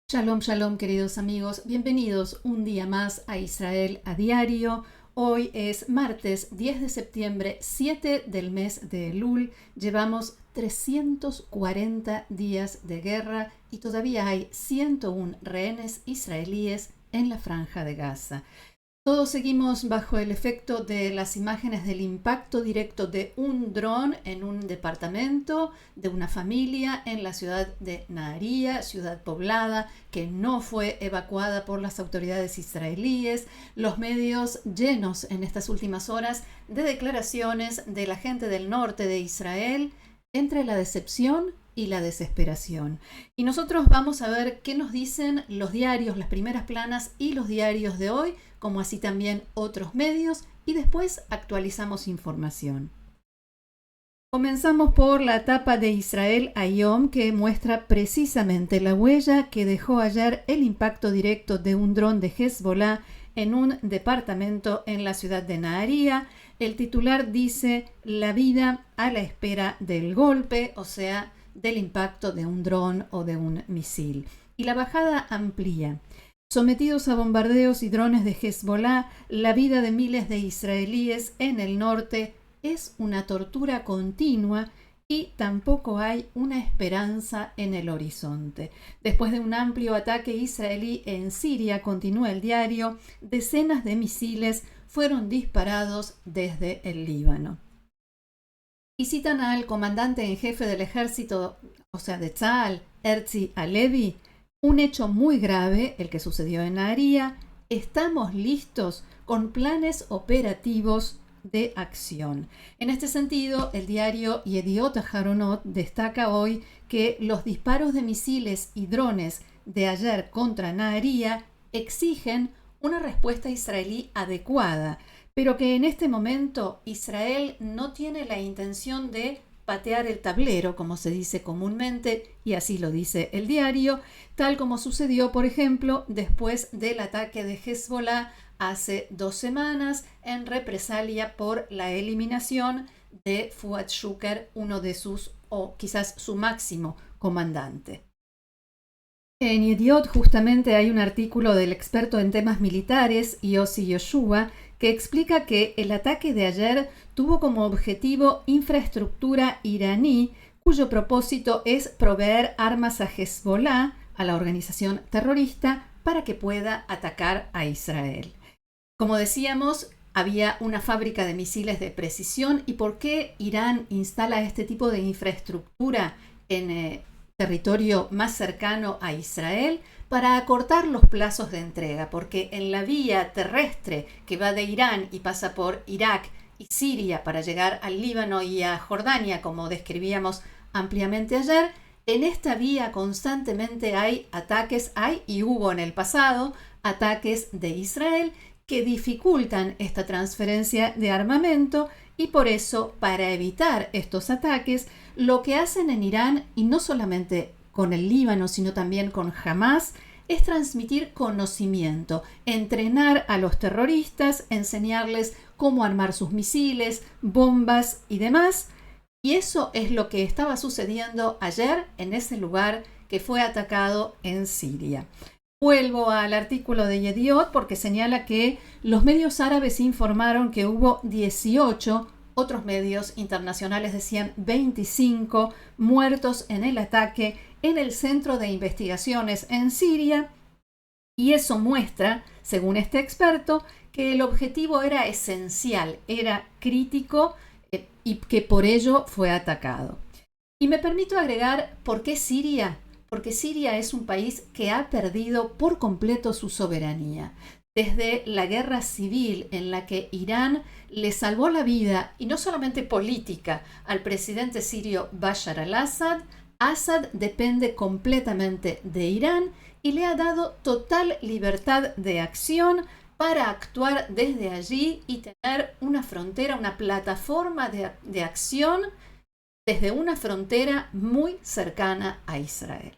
Shalom, shalom, queridos amigos. Bienvenidos un día más a Israel a Diario. Hoy es martes 10 de septiembre, 7 del mes de Elul. Llevamos 340 días de guerra y todavía hay 101 rehenes israelíes en la Franja de Gaza. Todos seguimos bajo el efecto de las imágenes del impacto directo de un dron en un departamento de una familia en la ciudad de Nahariya, ciudad poblada, que no fue evacuada por las autoridades israelíes. Los medios llenos en estas últimas horas de declaraciones de la gente del norte de Israel entre la decepción y la desesperación. Y nosotros vamos a ver qué nos dicen los diarios, las primeras planas y los diarios de hoy, como así también otros medios, y después actualizamos información. Comenzamos por la tapa de Israel Hayom, que muestra precisamente la huella que dejó ayer el impacto directo de un dron de Hezbollah en un departamento en la ciudad de Nahariya. El titular dice: la vida a la espera del golpe, o sea, del impacto de un dron o de un misil. Y la bajada amplía. Sometidos a bombardeos y drones de Hezbollah, la vida de miles de israelíes en el norte es una tortura continua y tampoco hay una esperanza en el horizonte. Después de un amplio ataque israelí en Siria, continúa el diario, decenas de misiles fueron disparados desde el Líbano. Y citan al comandante en jefe del ejército, o sea, de Tzahal, Herzi Halevi: un hecho muy grave, el que sucedió en Nahariya. Estamos listos con planes operativos de acción. En este sentido, el diario Yediot Aharonot destaca hoy que los disparos de misiles y drones de ayer contra Nahariya exigen una respuesta israelí adecuada, pero que en este momento Israel no tiene la intención de patear el tablero, como se dice comúnmente, y así lo dice el diario, tal como sucedió, por ejemplo, después del ataque de Hezbollah hace 2 semanas en represalia por la eliminación de Fuad Shukar, uno de sus, o quizás su máximo comandante. En Yediot justamente hay un artículo del experto en temas militares, Yossi Yoshua, que explica que el ataque de ayer tuvo como objetivo infraestructura iraní, cuyo propósito es proveer armas a Hezbollah, a la organización terrorista, para que pueda atacar a Israel. Como decíamos, había una fábrica de misiles de precisión. ¿Y por qué Irán instala este tipo de infraestructura en territorio más cercano a Israel? Para acortar los plazos de entrega, porque en la vía terrestre que va de Irán y pasa por Irak y Siria para llegar al Líbano y a Jordania, como describíamos ampliamente ayer, en esta vía constantemente hay ataques, y hubo en el pasado ataques de Israel que dificultan esta transferencia de armamento, y por eso, para evitar estos ataques, lo que hacen en Irán, y no solamente con el Líbano, sino también con Hamas, es transmitir conocimiento, entrenar a los terroristas, enseñarles cómo armar sus misiles, bombas y demás. Y eso es lo que estaba sucediendo ayer en ese lugar que fue atacado en Siria. Vuelvo al artículo de Yediot porque señala que los medios árabes informaron que hubo 18, otros medios internacionales decían 25 muertos en el ataque en el Centro de Investigaciones en Siria, y eso muestra, según este experto, que el objetivo era esencial, era crítico, y que por ello fue atacado. Y me permito agregar, ¿por qué Siria? Porque Siria es un país que ha perdido por completo su soberanía. Desde la guerra civil en la que Irán le salvó la vida, y no solamente política, al presidente sirio Bashar al-Assad, Assad depende completamente de Irán y le ha dado total libertad de acción para actuar desde allí y tener una frontera, una plataforma de acción desde una frontera muy cercana a Israel.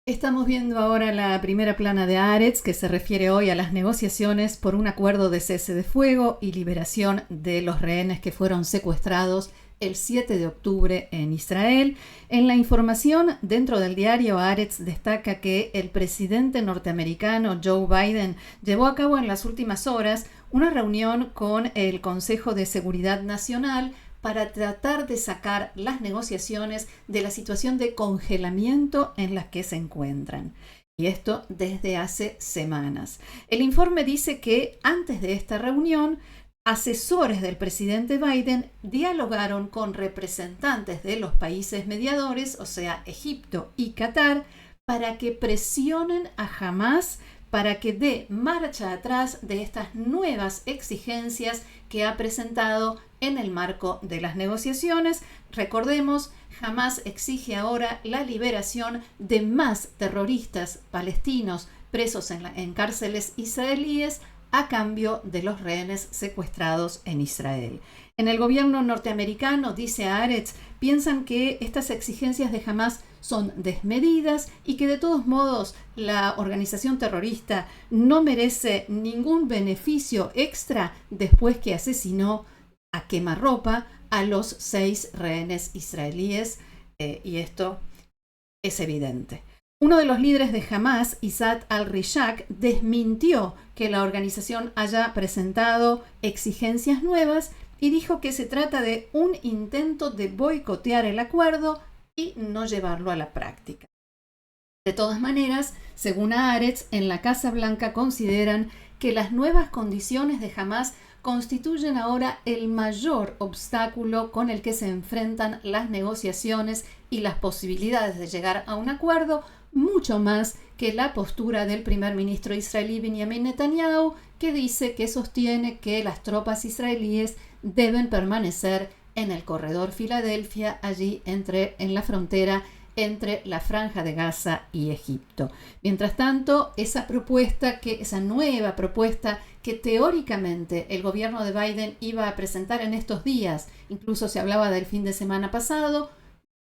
Estamos viendo ahora la primera plana de Haaretz, que se refiere hoy a las negociaciones por un acuerdo de cese de fuego y liberación de los rehenes que fueron secuestrados el 7 de octubre en Israel. En la información dentro del diario Haaretz destaca que el presidente norteamericano Joe Biden llevó a cabo en las últimas horas una reunión con el Consejo de Seguridad Nacional para tratar de sacar las negociaciones de la situación de congelamiento en la que se encuentran. Y esto desde hace semanas. El informe dice que antes de esta reunión, asesores del presidente Biden dialogaron con representantes de los países mediadores, o sea, Egipto y Qatar, para que presionen a Hamás para que dé marcha atrás de estas nuevas exigencias que ha presentado en el marco de las negociaciones. Recordemos, Hamás exige ahora la liberación de más terroristas palestinos presos en cárceles israelíes a cambio de los rehenes secuestrados en Israel. En el gobierno norteamericano, dice Haaretz, piensan que estas exigencias de Hamás son desmedidas y que de todos modos la organización terrorista no merece ningún beneficio extra después que asesinó a quemarropa a los 6 rehenes israelíes, y esto es evidente. Uno de los líderes de Hamás, Isad al-Rishaq, desmintió que la organización haya presentado exigencias nuevas y dijo que se trata de un intento de boicotear el acuerdo y no llevarlo a la práctica. De todas maneras, según Haaretz, en la Casa Blanca consideran que las nuevas condiciones de Hamás constituyen ahora el mayor obstáculo con el que se enfrentan las negociaciones y las posibilidades de llegar a un acuerdo, mucho más que la postura del primer ministro israelí Benjamin Netanyahu, que dice que sostiene que las tropas israelíes deben permanecer en el corredor Filadelfia, allí en la frontera entre la Franja de Gaza y Egipto. Mientras tanto, esa nueva propuesta que teóricamente el gobierno de Biden iba a presentar en estos días, incluso se hablaba del fin de semana pasado,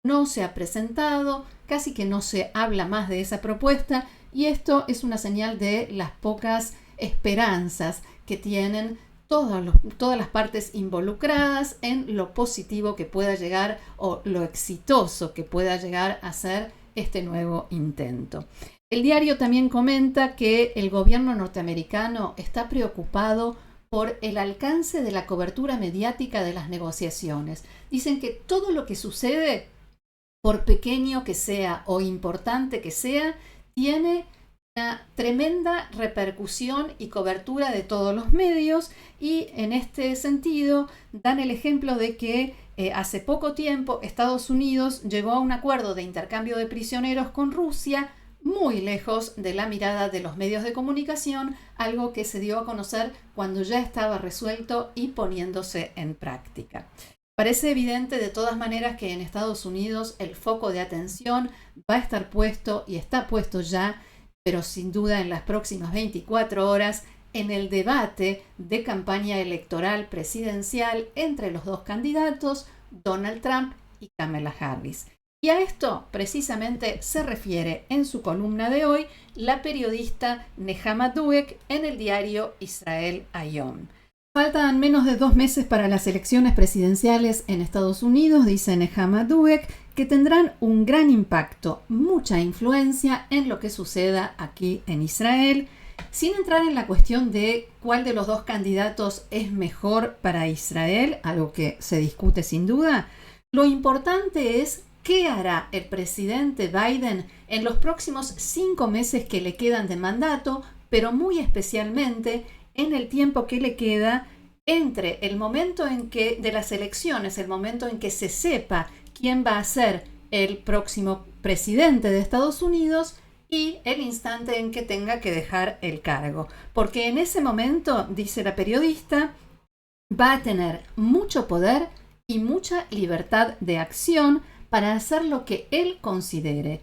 no se ha presentado, casi que no se habla más de esa propuesta, y esto es una señal de las pocas esperanzas que tienen todas las partes involucradas en lo positivo que pueda llegar o lo exitoso que pueda llegar a ser este nuevo intento. El diario también comenta que el gobierno norteamericano está preocupado por el alcance de la cobertura mediática de las negociaciones. Dicen que todo lo que sucede, por pequeño que sea o importante que sea, tiene una tremenda repercusión y cobertura de todos los medios, y en este sentido dan el ejemplo de que hace poco tiempo Estados Unidos llegó a un acuerdo de intercambio de prisioneros con Rusia muy lejos de la mirada de los medios de comunicación, algo que se dio a conocer cuando ya estaba resuelto y poniéndose en práctica. Parece evidente de todas maneras que en Estados Unidos el foco de atención va a estar puesto y está puesto ya, pero sin duda en las próximas 24 horas, en el debate de campaña electoral presidencial entre los dos candidatos, Donald Trump y Kamala Harris. Y a esto precisamente se refiere en su columna de hoy la periodista Nehama Dweck en el diario Israel Hayom. Faltan menos de 2 meses para las elecciones presidenciales en Estados Unidos, dice Nehama Dweck, que tendrán un gran impacto, mucha influencia en lo que suceda aquí en Israel, sin entrar en la cuestión de cuál de los dos candidatos es mejor para Israel, algo que se discute sin duda. Lo importante es qué hará el presidente Biden en los próximos 5 meses que le quedan de mandato, pero muy especialmente en el tiempo que le queda entre el momento de las elecciones, el momento en que se sepa quién va a ser el próximo presidente de Estados Unidos y el instante en que tenga que dejar el cargo. Porque en ese momento, dice la periodista, va a tener mucho poder y mucha libertad de acción para hacer lo que él considere.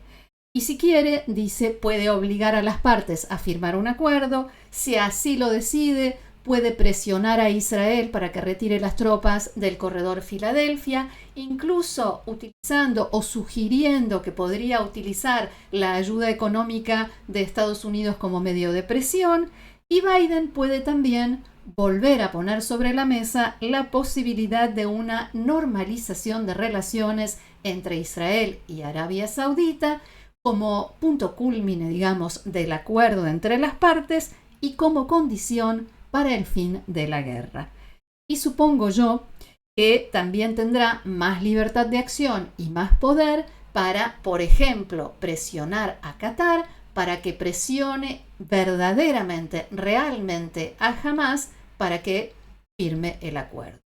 Y si quiere, dice, puede obligar a las partes a firmar un acuerdo. Si así lo decide, puede presionar a Israel para que retire las tropas del corredor Filadelfia, incluso utilizando o sugiriendo que podría utilizar la ayuda económica de Estados Unidos como medio de presión, y Biden puede también volver a poner sobre la mesa la posibilidad de una normalización de relaciones entre Israel y Arabia Saudita como punto culmine, digamos, del acuerdo entre las partes y como condición para el fin de la guerra. Y supongo yo que también tendrá más libertad de acción y más poder para, por ejemplo, presionar a Qatar para que presione verdaderamente, realmente a Hamás para que firme el acuerdo.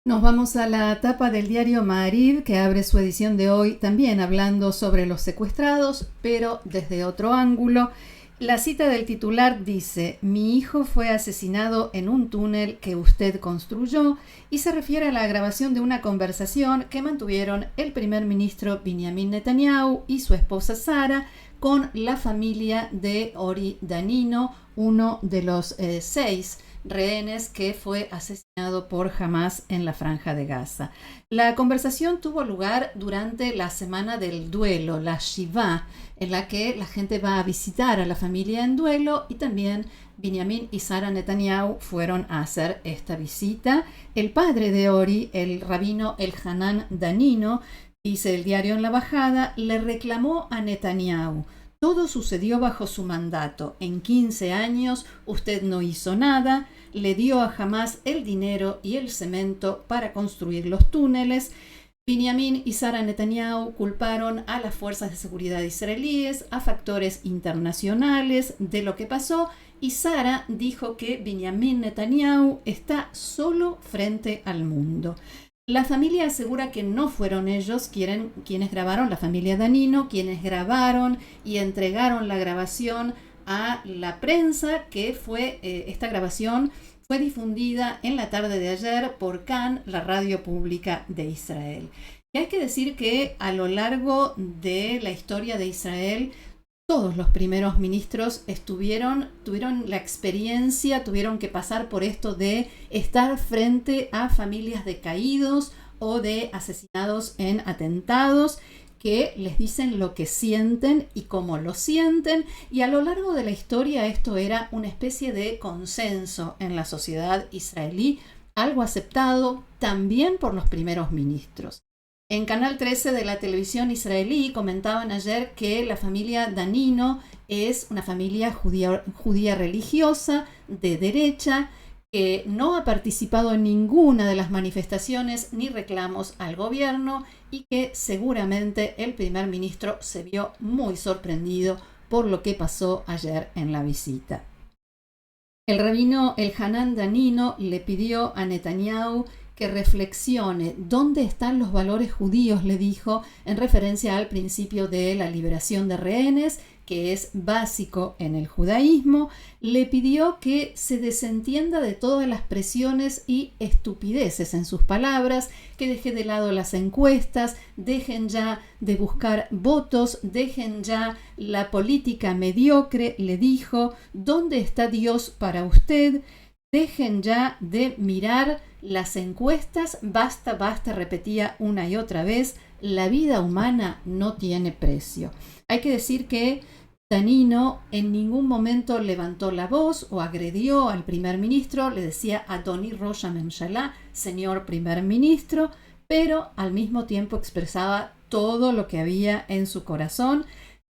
Nos vamos a la tapa del diario Ma'ariv, que abre su edición de hoy también hablando sobre los secuestrados, pero desde otro ángulo. La cita del titular dice: mi hijo fue asesinado en un túnel que usted construyó, y se refiere a la grabación de una conversación que mantuvieron el primer ministro Benjamin Netanyahu y su esposa Sara con la familia de Ori Danino, uno de los 6 rehenes que fue asesinado por Hamás en la Franja de Gaza. La conversación tuvo lugar durante la semana del duelo, la Shiva, en la que la gente va a visitar a la familia en duelo, y también Benjamin y Sara Netanyahu fueron a hacer esta visita. El padre de Ori, el rabino Elhanan Danino, dice el diario en la bajada, le reclamó a Netanyahu: todo sucedió bajo su mandato. En 15 años usted no hizo nada, le dio a Hamás el dinero y el cemento para construir los túneles. Benjamin y Sara Netanyahu culparon a las fuerzas de seguridad israelíes, a factores internacionales de lo que pasó, y Sara dijo que Benjamin Netanyahu está solo frente al mundo. La familia asegura que no fueron ellos quienes grabaron, la familia Danino, quienes grabaron y entregaron la grabación a la prensa, que esta grabación fue difundida en la tarde de ayer por Kan, la radio pública de Israel. Y hay que decir que a lo largo de la historia de Israel, todos los primeros ministros tuvieron la experiencia, tuvieron que pasar por esto de estar frente a familias de caídos o de asesinados en atentados, que les dicen lo que sienten y cómo lo sienten, y a lo largo de la historia esto era una especie de consenso en la sociedad israelí, algo aceptado también por los primeros ministros. En Canal 13 de la televisión israelí comentaban ayer que la familia Danino es una familia judía religiosa, de derecha, que no ha participado en ninguna de las manifestaciones ni reclamos al gobierno, y que seguramente el primer ministro se vio muy sorprendido por lo que pasó ayer en la visita. El rabino Elhanan Danino le pidió a Netanyahu que reflexione dónde están los valores judíos, le dijo, en referencia al principio de la liberación de rehenes, que es básico en el judaísmo. Le pidió que se desentienda de todas las presiones y estupideces, en sus palabras, que deje de lado las encuestas, dejen ya de buscar votos, dejen ya la política mediocre, le dijo. ¿Dónde está Dios para usted? Dejen ya de mirar las encuestas, basta, repetía una y otra vez, la vida humana no tiene precio. Hay que decir que Danino en ningún momento levantó la voz o agredió al primer ministro, le decía Adoni Rosh HaMemshalá, señor primer ministro, pero al mismo tiempo expresaba todo lo que había en su corazón.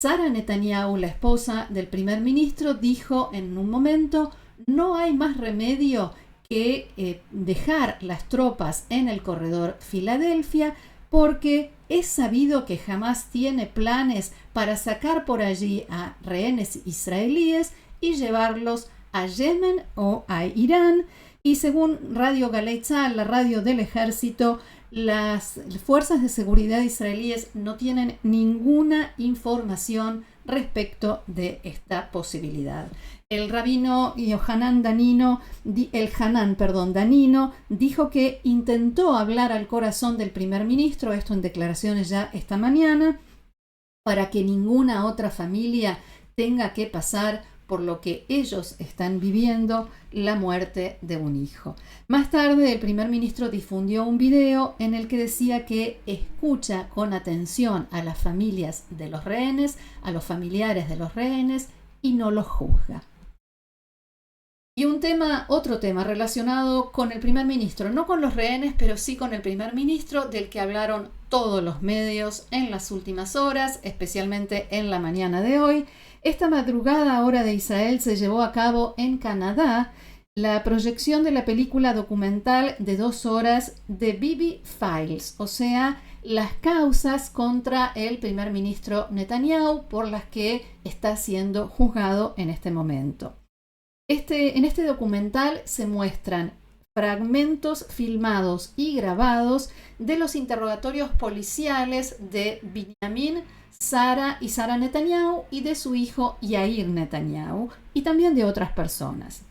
Sara Netanyahu, la esposa del primer ministro, dijo en un momento: no hay más remedio que dejar las tropas en el corredor Filadelfia, porque es sabido que Hamás tiene planes para sacar por allí a rehenes israelíes y llevarlos a Yemen o a Irán. Y según Radio Galei Tzahal, la radio del ejército, las fuerzas de seguridad israelíes no tienen ninguna información respecto de esta posibilidad. El rabino Elhanan Danino dijo que intentó hablar al corazón del primer ministro, esto en declaraciones ya esta mañana, para que ninguna otra familia tenga que pasar por lo que ellos están viviendo la muerte de un hijo. Más tarde, el primer ministro difundió un video en el que decía que escucha con atención a las familias de los rehenes, a los familiares de los rehenes, y no los juzga. Y otro tema relacionado con el primer ministro, no con los rehenes, pero sí con el primer ministro, del que hablaron todos los medios en las últimas horas, especialmente en la mañana de hoy. Esta madrugada, hora de Israel, se llevó a cabo en Canadá la proyección de la película documental de 2 horas de Bibi Files, o sea, las causas contra el primer ministro Netanyahu por las que está siendo juzgado en este momento. En este documental se muestran fragmentos filmados y grabados de los interrogatorios policiales de Benjamin, Sara y Sara Netanyahu y de su hijo Yair Netanyahu y también de otras personas.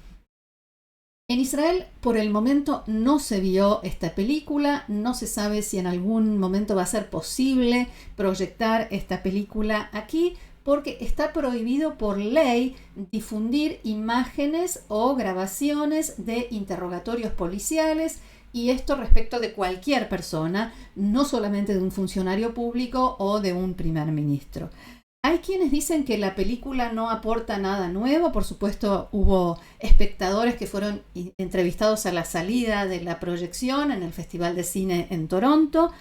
En Israel, por el momento, no se vio esta película, no se sabe si en algún momento va a ser posible proyectar esta película aquí, porque está prohibido por ley difundir imágenes o grabaciones de interrogatorios policiales, y esto respecto de cualquier persona, no solamente de un funcionario público o de un primer ministro. Hay quienes dicen que la película no aporta nada nuevo. Por supuesto, hubo espectadores que fueron entrevistados a la salida de la proyección en el Festival de Cine en Toronto.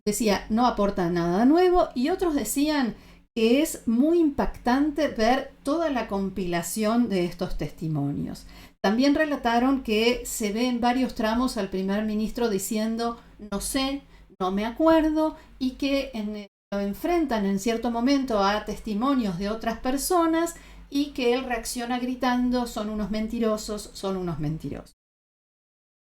Decía, no aporta nada nuevo, y otros decían que es muy impactante ver toda la compilación de estos testimonios. También relataron que se ve en varios tramos al primer ministro diciendo no sé, no me acuerdo, y que lo enfrentan en cierto momento a testimonios de otras personas y que él reacciona gritando son unos mentirosos, son unos mentirosos.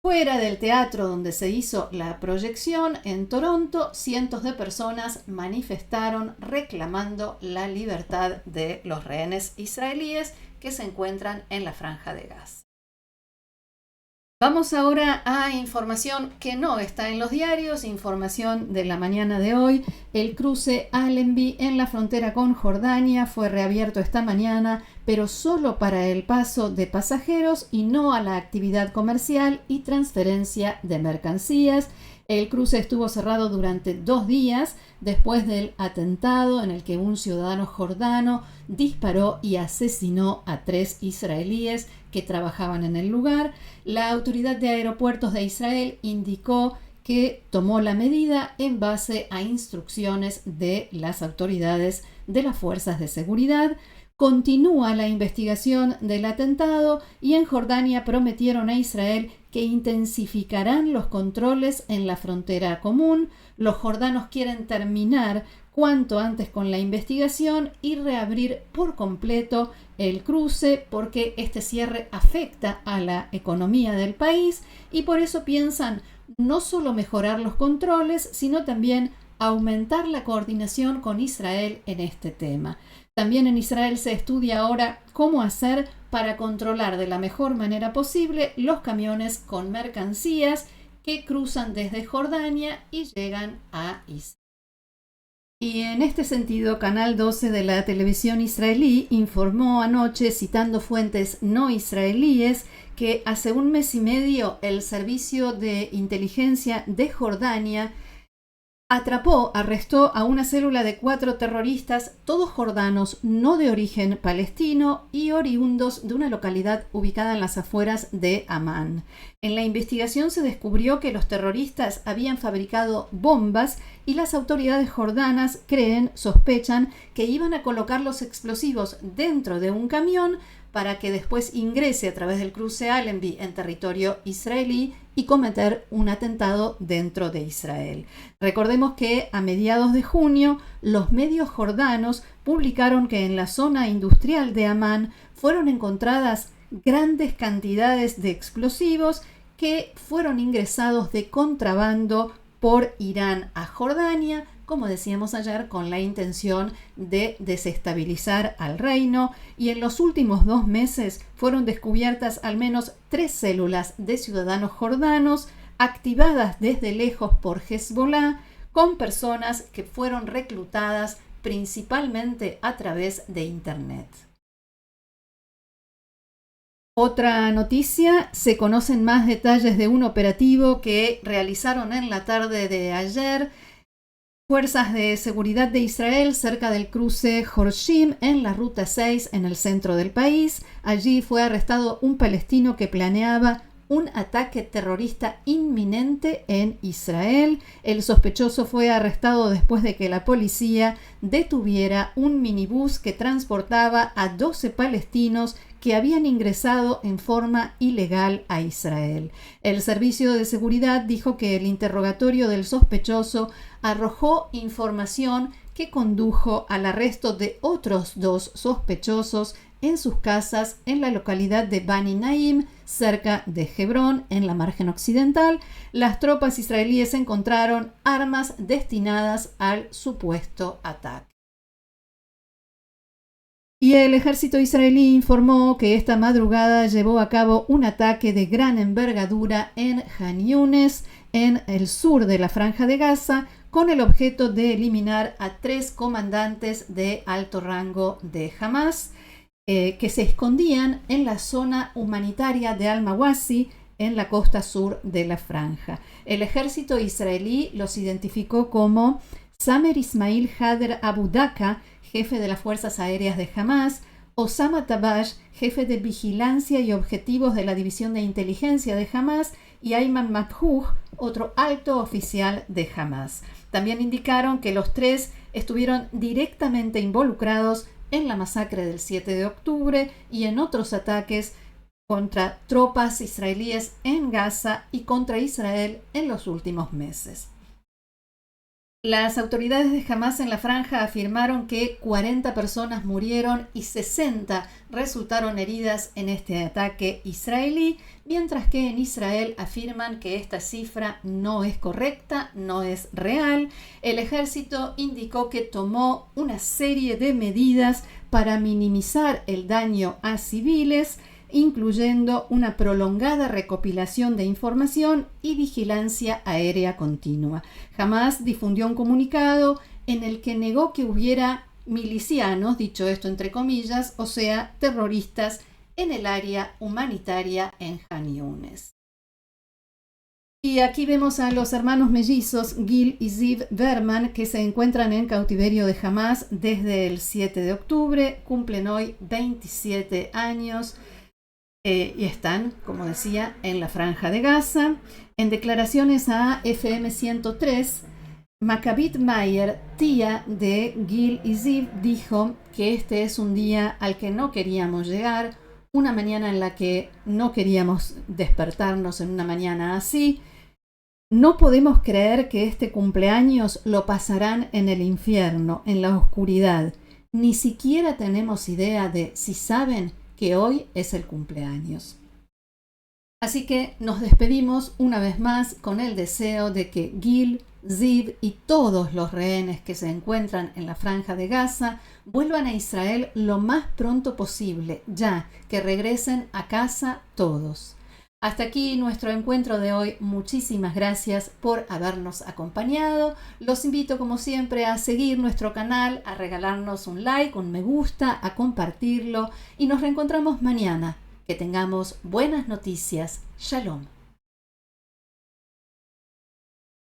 Fuera del teatro donde se hizo la proyección, en Toronto, cientos de personas manifestaron reclamando la libertad de los rehenes israelíes que se encuentran en la Franja de Gaza. Vamos ahora a información que no está en los diarios, información de la mañana de hoy. El cruce Allenby en la frontera con Jordania fue reabierto esta mañana, pero solo para el paso de pasajeros y no a la actividad comercial y transferencia de mercancías. El cruce estuvo cerrado durante 2 días después del atentado en el que un ciudadano jordano disparó y asesinó a 3 israelíes que trabajaban en el lugar. La Autoridad de Aeropuertos de Israel indicó que tomó la medida en base a instrucciones de las autoridades de las fuerzas de seguridad. Continúa la investigación del atentado y en Jordania prometieron a Israel que intensificarán los controles en la frontera común. Los jordanos quieren terminar cuanto antes con la investigación y reabrir por completo el cruce, porque este cierre afecta a la economía del país y por eso piensan no solo mejorar los controles, sino también aumentar la coordinación con Israel en este tema. También en Israel se estudia ahora cómo hacer para controlar de la mejor manera posible los camiones con mercancías que cruzan desde Jordania y llegan a Israel. Y en este sentido, Canal 12 de la televisión israelí informó anoche, citando fuentes no israelíes, que hace 1 mes y medio el servicio de inteligencia de Jordania arrestó a una célula de 4 terroristas, todos jordanos, no de origen palestino y oriundos de una localidad ubicada en las afueras de Amán. En la investigación se descubrió que los terroristas habían fabricado bombas y las autoridades jordanas sospechan que iban a colocar los explosivos dentro de un camión para que después ingrese a través del cruce Allenby en territorio israelí y cometer un atentado dentro de Israel. Recordemos que a mediados de junio los medios jordanos publicaron que en la zona industrial de Amán fueron encontradas grandes cantidades de explosivos que fueron ingresados de contrabando por Irán a Jordania, como decíamos ayer, con la intención de desestabilizar al reino, y en los últimos 2 meses fueron descubiertas al menos 3 células de ciudadanos jordanos activadas desde lejos por Hezbollah, con personas que fueron reclutadas principalmente a través de Internet. Otra noticia, se conocen más detalles de un operativo que realizaron en la tarde de ayer fuerzas de seguridad de Israel cerca del cruce Horshim en la Ruta 6 en el centro del país. Allí fue arrestado un palestino que planeaba un ataque terrorista inminente en Israel. El sospechoso fue arrestado después de que la policía detuviera un minibús que transportaba a 12 palestinos que habían ingresado en forma ilegal a Israel. El servicio de seguridad dijo que el interrogatorio del sospechoso arrojó información que condujo al arresto de otros 2 sospechosos en sus casas en la localidad de Bani Naim, cerca de Hebrón, en la margen occidental. Las tropas israelíes encontraron armas destinadas al supuesto ataque. Y el ejército israelí informó que esta madrugada llevó a cabo un ataque de gran envergadura en Han Yunes, en el sur de la Franja de Gaza, con el objeto de eliminar a 3 comandantes de alto rango de Hamas, que se escondían en la zona humanitaria de Al-Mawasi, en la costa sur de la franja. El ejército israelí los identificó como Samer Ismail Hader Abu Daka, jefe de las fuerzas aéreas de Hamas, Osama Tabash, jefe de vigilancia y objetivos de la división de inteligencia de Hamas, y Ayman Makhouh, otro alto oficial de Hamas. También indicaron que los 3 estuvieron directamente involucrados en la masacre del 7 de octubre y en otros ataques contra tropas israelíes en Gaza y contra Israel en los últimos meses. Las autoridades de Hamas en la franja afirmaron que 40 personas murieron y 60 resultaron heridas en este ataque israelí, mientras que en Israel afirman que esta cifra no es correcta, no es real. El ejército indicó que tomó una serie de medidas para minimizar el daño a civiles, incluyendo una prolongada recopilación de información y vigilancia aérea continua. Hamas difundió un comunicado en el que negó que hubiera milicianos, dicho esto entre comillas, o sea, terroristas, en el área humanitaria en Han Yunes. Y aquí vemos a los hermanos mellizos Gil y Ziv Berman, que se encuentran en cautiverio de Hamas desde el 7 de octubre, cumplen hoy 27 años. Y están, como decía, en la Franja de Gaza. En declaraciones a FM 103, Maccabit Mayer, tía de Gil y Ziv, dijo que este es un día al que no queríamos llegar, una mañana en la que no queríamos despertarnos en una mañana así. No podemos creer que este cumpleaños lo pasarán en el infierno, en la oscuridad. Ni siquiera tenemos idea de si saben que hoy es el cumpleaños. Así que nos despedimos una vez más con el deseo de que Gil, Ziv y todos los rehenes que se encuentran en la Franja de Gaza vuelvan a Israel lo más pronto posible, ya que regresen a casa todos. Hasta aquí nuestro encuentro de hoy. Muchísimas gracias por habernos acompañado. Los invito, como siempre, a seguir nuestro canal, a regalarnos un like, un me gusta, a compartirlo y nos reencontramos mañana. Que tengamos buenas noticias. Shalom.